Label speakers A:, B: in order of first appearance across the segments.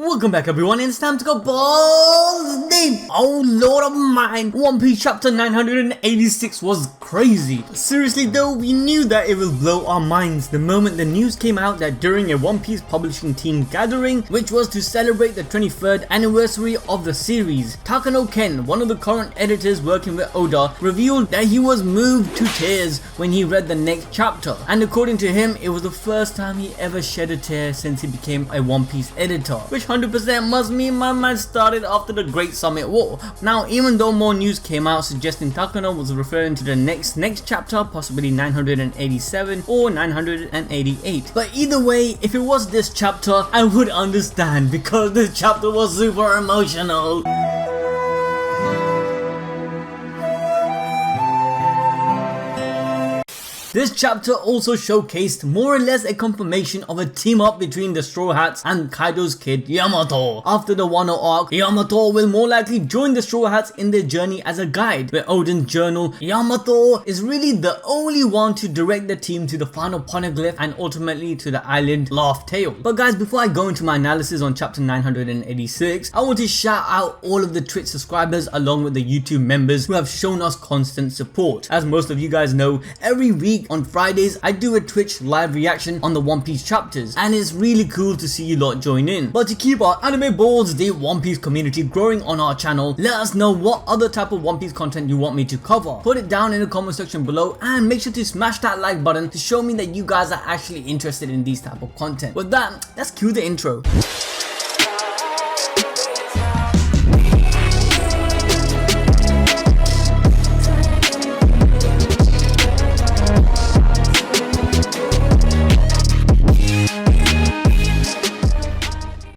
A: Welcome back everyone, it's time to go balls deep. Oh lord of mine, One Piece chapter 986 was crazy. Seriously though, we knew that it will blow our minds the moment the news came out that during a One Piece publishing team gathering, which was to celebrate the 23rd anniversary of the series, Takano Ken, one of the current editors working with Oda, revealed that he was moved to tears when he read the next chapter, and according to him, it was the first time he ever shed a tear since he became a One Piece editor, which 100% must mean my man started after the Great Summit War. Now, even though more news came out suggesting Takano was referring to the next chapter, possibly 987 or 988, but either way, if it was this chapter, I would understand because this chapter was super emotional. This chapter also showcased more or less a confirmation of a team up between the Straw Hats and Kaido's kid Yamato. After the Wano arc, Yamato will more likely join the Straw Hats in their journey as a guide. With Oden's journal, Yamato is really the only one to direct the team to the final Poneglyph and ultimately to the island Laugh Tale. But guys, before I go into my analysis on chapter 986, I want to shout out all of the Twitch subscribers along with the YouTube members who have shown us constant support. As most of you guys know, every week on Fridays I do a Twitch live reaction on the One Piece chapters, and it's really cool to see you lot join in. But to keep our anime balls deep One Piece community growing on our channel, let us know what other type of One Piece content you want me to cover. Put it down in the comment section below and make sure to smash that like button to show me that you guys are actually interested in these type of content. With that, let's cue the intro.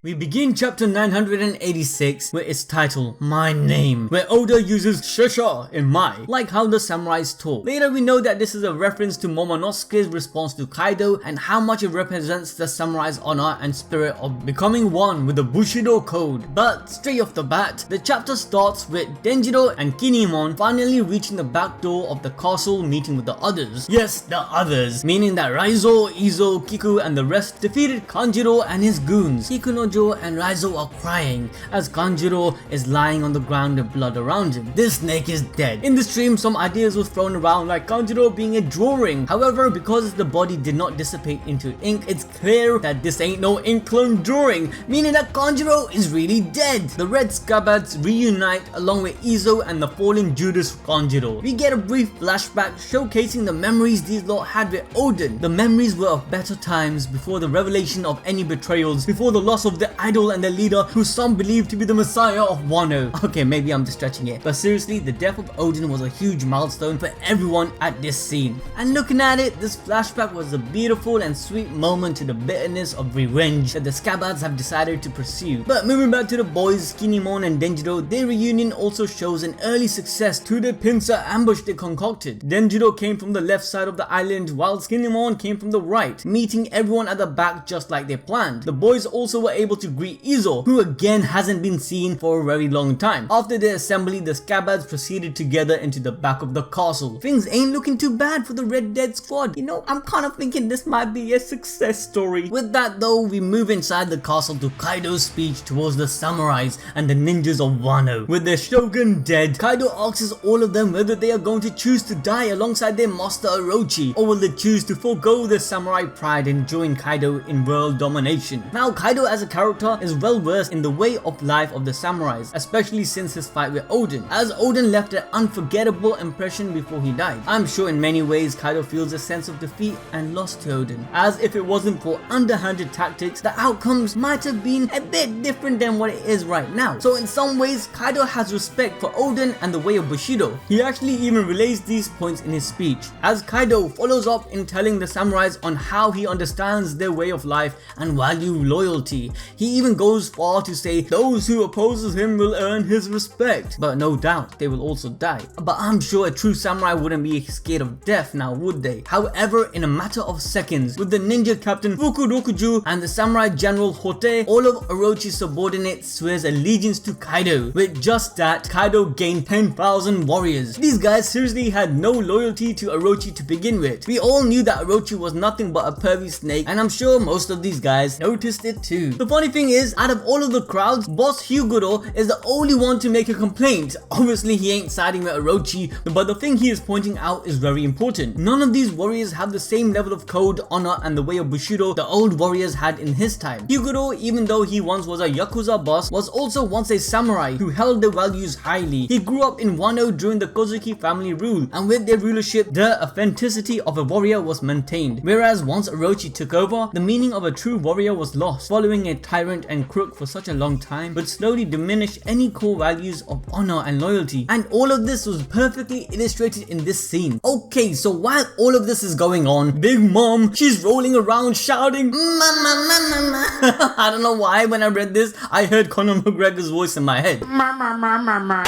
A: We begin chapter 986 with its title, My Name, where Oda uses Shusha in Mai, like how the samurais talk. Later we know that this is a reference to Momonosuke's response to Kaido and how much it represents the samurai's honor and spirit of becoming one with the Bushido code. But straight off the bat, the chapter starts with Denjiro and Kinemon finally reaching the back door of the castle, meeting with the others. Yes, the others, meaning that Raizo, Izo, Kiku and the rest defeated Kanjuro and his goons. Kikunojo and Raizo are crying as Kanjuro is lying on the ground with blood around him. This snake is dead. In the stream, some ideas was thrown around like Kanjuro being a drawing. However, because the body did not dissipate into ink, it's clear that this ain't no ink clone drawing, meaning that Kanjuro is really dead. The Red Scabbards reunite along with Izo and the fallen Judas Kanjuro. We get a brief flashback showcasing the memories these lot had with Oden. The memories were of better times before the revelation of any betrayals, before the loss of the idol and the leader who some believe to be the messiah of Wano. Okay, maybe I'm just stretching it, but seriously, the death of Oden was a huge milestone for everyone at this scene. And looking at it, this flashback was a beautiful and sweet moment to the bitterness of revenge that the Scabbards have decided to pursue. But moving back to the boys, Kinemon and Denjiro, their reunion also shows an early success to the pincer ambush they concocted. Denjiro came from the left side of the island whilst Kinemon came from the right, meeting everyone at the back just like they planned. The boys also were able to greet Izo, who again hasn't been seen for a very long time. After their assembly, the Scabbards proceeded together into the back of the castle. Things ain't looking too bad for the Red Dead squad. You know, I'm kind of thinking this might be a success story. With that though, we move inside the castle to Kaido's speech towards the samurais and the ninjas of Wano. With their shogun dead, Kaido asks all of them whether they are going to choose to die alongside their master Orochi, or will they choose to forego their samurai pride and join Kaido in world domination. Now, Kaido as a character is well versed in the way of life of the samurais, especially since his fight with Oden, as Oden left an unforgettable impression before he died. I'm sure in many ways Kaido feels a sense of defeat and loss to Oden, as if it wasn't for underhanded tactics, the outcomes might have been a bit different than what it is right now. So in some ways, Kaido has respect for Oden and the way of Bushido. He actually even relays these points in his speech, as Kaido follows up in telling the samurais on how he understands their way of life and value loyalty. He even goes far to say those who opposes him will earn his respect, but no doubt they will also die. But I'm sure a true samurai wouldn't be scared of death now, would they? However, in a matter of seconds, with the ninja captain Fukurokuju and the samurai general Hote, all of Orochi's subordinates swears allegiance to Kaido. With just that, Kaido gained 10,000 warriors. These guys seriously had no loyalty to Orochi to begin with. We all knew that Orochi was nothing but a pervy snake, and I'm sure most of these guys noticed it too. The funny thing thing is, out of all of the crowds, Boss Hyugoto is the only one to make a complaint. Obviously he ain't siding with Orochi, but the thing he is pointing out is very important. None of these warriors have the same level of code, honor and the way of Bushido the old warriors had in his time. Hyugoto, even though he once was a Yakuza boss, was also once a samurai who held their values highly. He grew up in Wano during the Kozuki family rule, and with their rulership, the authenticity of a warrior was maintained. Whereas once Orochi took over, the meaning of a true warrior was lost, following a tyrant and crook for such a long time, but slowly diminished any core values of honor and loyalty. And all of this was perfectly illustrated in this scene. Okay, so while all of this is going on, Big Mom, she's rolling around shouting, "Mama, mama, mama." I don't know why when I read this, I heard Conor McGregor's voice in my head. Mama, mama, mama.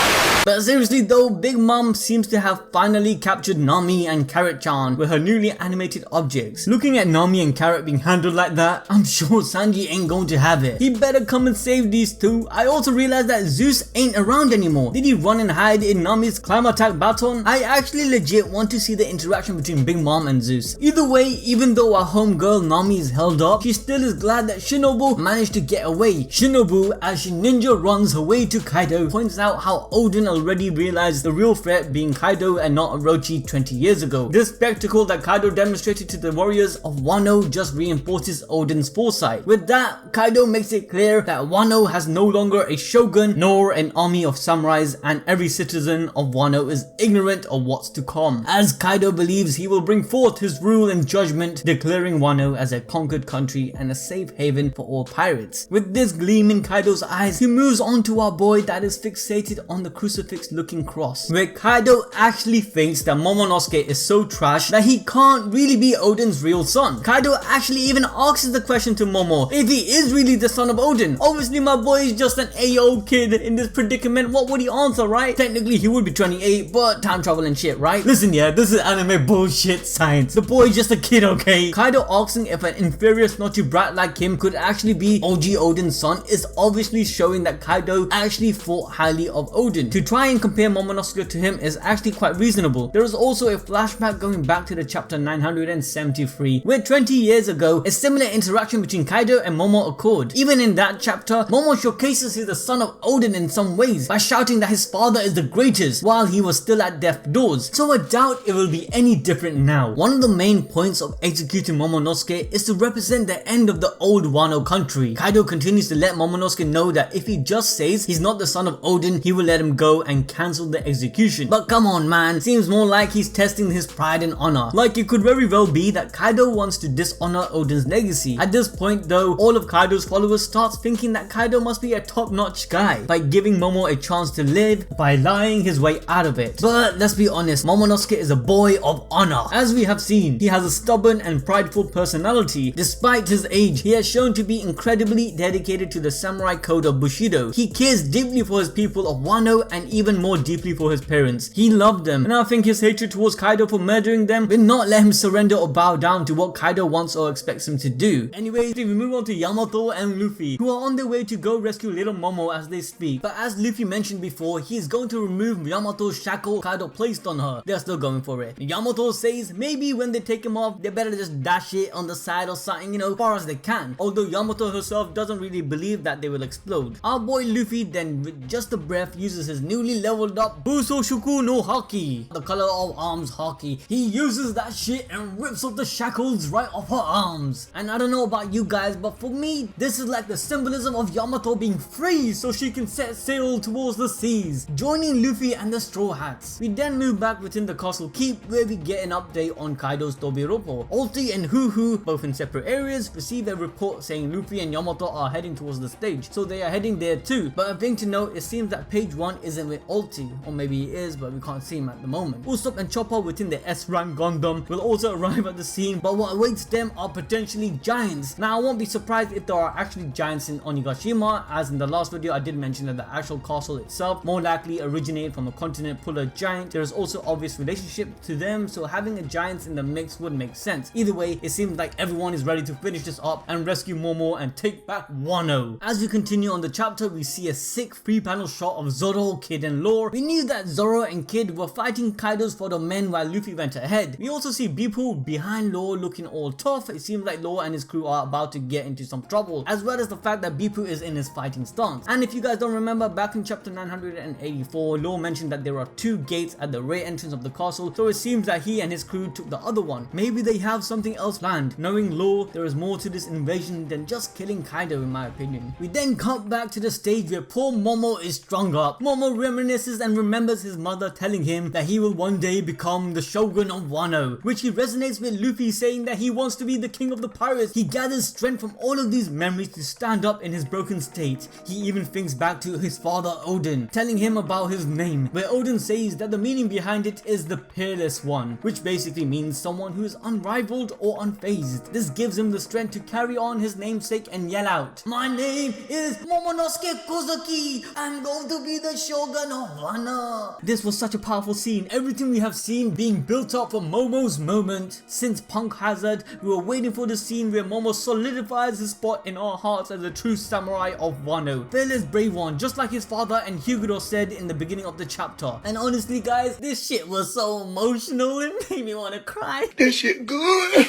A: But seriously though, Big Mom seems to have finally captured Nami and Carrot-chan with her newly animated objects. Looking at Nami and Carrot being handled like that, I'm sure Sanji ain't going to have it. He better come and save these two. I also realized that Zeus ain't around anymore. Did he run and hide in Nami's climb attack baton? I actually legit want to see the interaction between Big Mom and Zeus. Either way, even though our homegirl Nami is held up, she still is glad that Shinobu managed to get away. Shinobu, as she ninja runs her way to Kaido, points out how Oden already realized the real threat being Kaido and not Orochi 20 years ago. This spectacle that Kaido demonstrated to the warriors of Wano just reinforces Oden's foresight. With that, Kaido makes it clear that Wano has no longer a shogun nor an army of samurais, and every citizen of Wano is ignorant of what's to come, as Kaido believes he will bring forth his rule and judgment, declaring Wano as a conquered country and a safe haven for all pirates. With this gleam in Kaido's eyes, he moves on to our boy that is fixated on the crucifix looking cross, where Kaido actually thinks that Momonosuke is so trash that he can't really be Oden's real son. Kaido actually even asks the question to Momo if he is really the son of Oden. Obviously my boy is just an 8-year-old kid in this predicament. What would he answer, right? Technically he would be 28, but time travel and shit, right? Listen, yeah, this is anime bullshit science. The boy is just a kid, okay? Kaido asking if an inferior snotty brat like him could actually be OG Oden's son is obviously showing that Kaido actually thought highly of Oden. To try and compare Momonosuke to him is actually quite reasonable. There is also a flashback going back to the chapter 973, where 20 years ago, a similar interaction between Kaido and Momo occurred. Even in that chapter, Momo showcases he's the son of Oden in some ways by shouting that his father is the greatest while he was still at death's doors. So I doubt it will be any different now. One of the main points of executing Momonosuke is to represent the end of the old Wano country. Kaido continues to let Momonosuke know that if he just says he's not the son of Oden, he will let him go and cancel the execution. But come on man, seems more like he's testing his pride and honor. Like it could very well be that Kaido wants to dishonor Oden's legacy. At this point though, all of Kaido's followers starts thinking that Kaido must be a top-notch guy by giving Momo a chance to live by lying his way out of it. But let's be honest, Momonosuke is a boy of honor. As we have seen, he has a stubborn and prideful personality. Despite his age, he has shown to be incredibly dedicated to the samurai code of Bushido. He cares deeply for his people of Wano and even more deeply for his parents. He loved them, and I think his hatred towards Kaido for murdering them will not let him surrender or bow down to what Kaido wants or expects him to do. Anyways, we move on to Yamato and Luffy, who are on their way to go rescue little Momo as they speak. But as Luffy mentioned before, he is going to remove Yamato's shackle Kaido placed on her. They are still going for it. Yamato says maybe when they take him off, they better just dash it on the side or something, you know, as far as they can. Although Yamato herself doesn't really believe that they will explode. Our boy Luffy then, with just a breath, uses his newly leveled up Buso Shuku no Haki, the color of arms Haki. He uses that shit and rips off the shackles right off her arms. And I don't know about you guys, but for me, this is like the symbolism of Yamato being free so she can set sail towards the seas, joining Luffy and the Straw Hats. We then move back within the castle keep, where we get an update on Kaido's Tobiropo. Ulti and Huhu, both in separate areas, receive a report saying Luffy and Yamato are heading towards the stage, so they are heading there too. But a thing to note, it seems that page 1 isn't with Ulti, or maybe he is, but we can't see him at the moment. Usopp and Chopper within the S-rank Gundam will also arrive at the scene, but what awaits them are potentially giants. Now I won't be surprised if there are actually giants in Onigashima, as in the last video I did mention that the actual castle itself more likely originated from a continent puller giant. There is also obvious relationship to them, so having a giant in the mix would make sense. Either way, it seems like everyone is ready to finish this up and rescue Momo and take back Wano. As we continue on the chapter, we see a sick 3-panel shot of Zoro, Kid and Law. We knew that Zoro and Kid were fighting Kaido's for the men while Luffy went ahead. We also see Beeple behind Law looking all tough. It seems like Law and his crew are about to get into some trouble, as well as the fact that Bippu is in his fighting stance. And if you guys don't remember, back in chapter 984, Law mentioned that there are 2 gates at the rear entrance of the castle, so it seems that he and his crew took the other one. Maybe they have something else planned. Knowing Law, there is more to this invasion than just killing Kaido in my opinion. We then come back to the stage where poor Momo is strung up. Momo reminisces and remembers his mother telling him that he will one day become the shogun of Wano, which he resonates with Luffy saying that he wants to be the king of the pirates. He gathers strength from all of these memories to stand up in his broken state. He even thinks back to his father Oden, telling him about his name, where Oden says that the meaning behind it is the peerless one, which basically means someone who is unrivaled or unfazed. This gives him the strength to carry on his namesake and yell out, "My name is Momonosuke Kozuki. I'm going to be the shogun of Wano." This was such a powerful scene. Everything we have seen being built up for Momo's moment. Since Punk Hazard, we were waiting for the scene where Momo solidifies his spot in our hearts as a true samurai of Wano. Fearless brave one, just like his father and Hyugo said in the beginning of the chapter. And honestly guys, this shit was so emotional, it made me want to cry.
B: This shit good.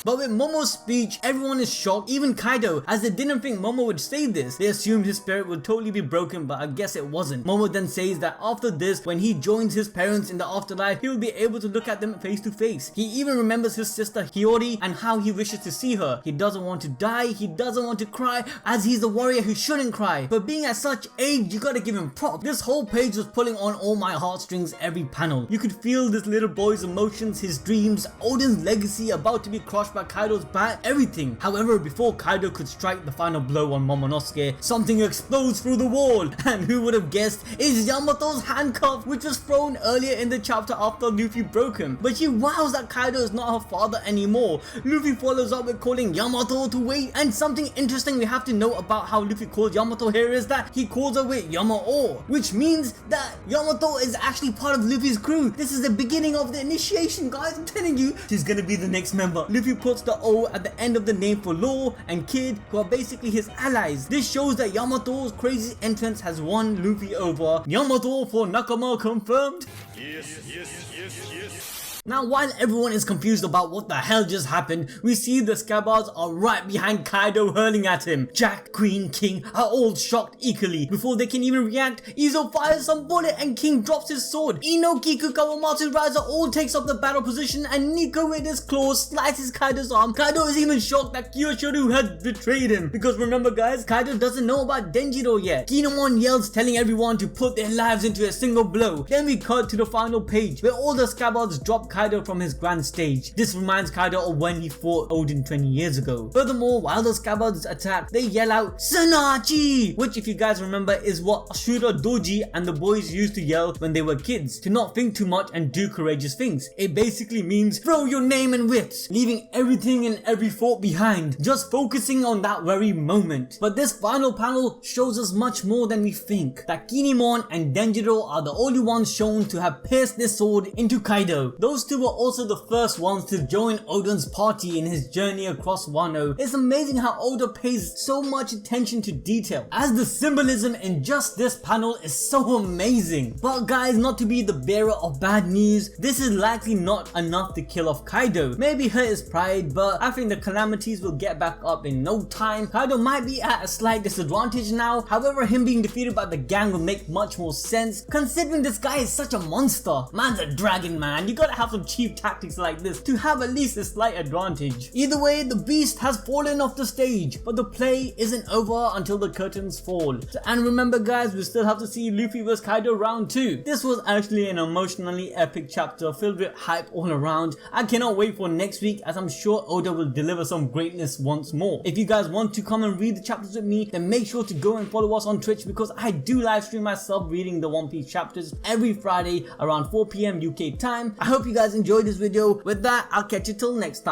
A: But with Momo's speech, everyone is shocked, even Kaido, as they didn't think Momo would say this. They assumed his spirit would totally be broken, but I guess it wasn't. Momo then says that after this, when he joins his parents in the afterlife, he will be able to look at them face to face. He even remembers his sister Hiyori and how he wishes to see her. He doesn't want to die, he doesn't want to cry, as he's a warrior who shouldn't cry. But being at such age, you gotta give him props. This whole page was pulling on all my heartstrings every panel. You could feel this little boy's emotions, his dreams, Oden's legacy about to be crushed by Kaido's bat, everything. However, before Kaido could strike the final blow on Momonosuke, something explodes through the wall, and who would have guessed is Yamato's handcuff, which was thrown earlier in the chapter after Luffy broke him. But she wows that Kaido is not her father anymore. Luffy follows up with calling Yamato to wait, and something interesting we have to know about how Luffy calls Yamato here is that he calls her with Yama-o, which means that Yamato is actually part of Luffy's crew. This is the beginning of the initiation, guys. I'm telling you, she's gonna be the next member. Luffy puts the O at the end of the name for Law and Kid, who are basically his allies. This shows that Yamato's crazy entrance has won Luffy over. Yamato for Nakama confirmed.
B: Yes.
A: Now, while everyone is confused about what the hell just happened, we see the Scabbards are right behind Kaido hurling at him. Jack, Queen, King are all shocked equally. Before they can even react, Izo fires some bullet and King drops his sword. Ino, Kiku, Kawamatsu, Raiza all takes up the battle position and Nico with his claws slices Kaido's arm. Kaido is even shocked that Kyoshiro has betrayed him. Because remember guys, Kaido doesn't know about Denjiro yet. Kinemon yells telling everyone to put their lives into a single blow. Then we cut to the final page where all the Scabbards drop Kaido from his grand stage. This reminds Kaido of when he fought Oden 20 years ago. Furthermore, while the Scabbards attack, they yell out Sanachi, which if you guys remember is what Ashura Doji and the boys used to yell when they were kids, to not think too much and do courageous things. It basically means throw your name and wits, leaving everything and every thought behind, just focusing on that very moment. But this final panel shows us much more than we think, that Kinemon and Denjiro are the only ones shown to have pierced their sword into Kaido. Those two were also the first ones to join Oden's party in his journey across Wano. It's amazing how Oda pays so much attention to detail, as the symbolism in just this panel is so amazing. But guys, not to be the bearer of bad news, this is likely not enough to kill off Kaido. Maybe hurt his pride, but I think the calamities will get back up in no time. Kaido might be at a slight disadvantage now, however him being defeated by the gang will make much more sense, considering this guy is such a monster. Man's a dragon, man. You gotta have some cheap tactics like this to have at least a slight advantage. Either way, the beast has fallen off the stage, but the play isn't over until the curtains fall. And remember guys, we still have to see Luffy vs Kaido round 2. This was actually an emotionally epic chapter filled with hype all around. I cannot wait for next week, as I'm sure Oda will deliver some greatness once more. If you guys want to come and read the chapters with me, then make sure to go and follow us on Twitch, because I do live stream myself reading the One Piece chapters every Friday around 4 PM UK time. I hope you guys enjoyed this video. With that, I'll catch you till next time.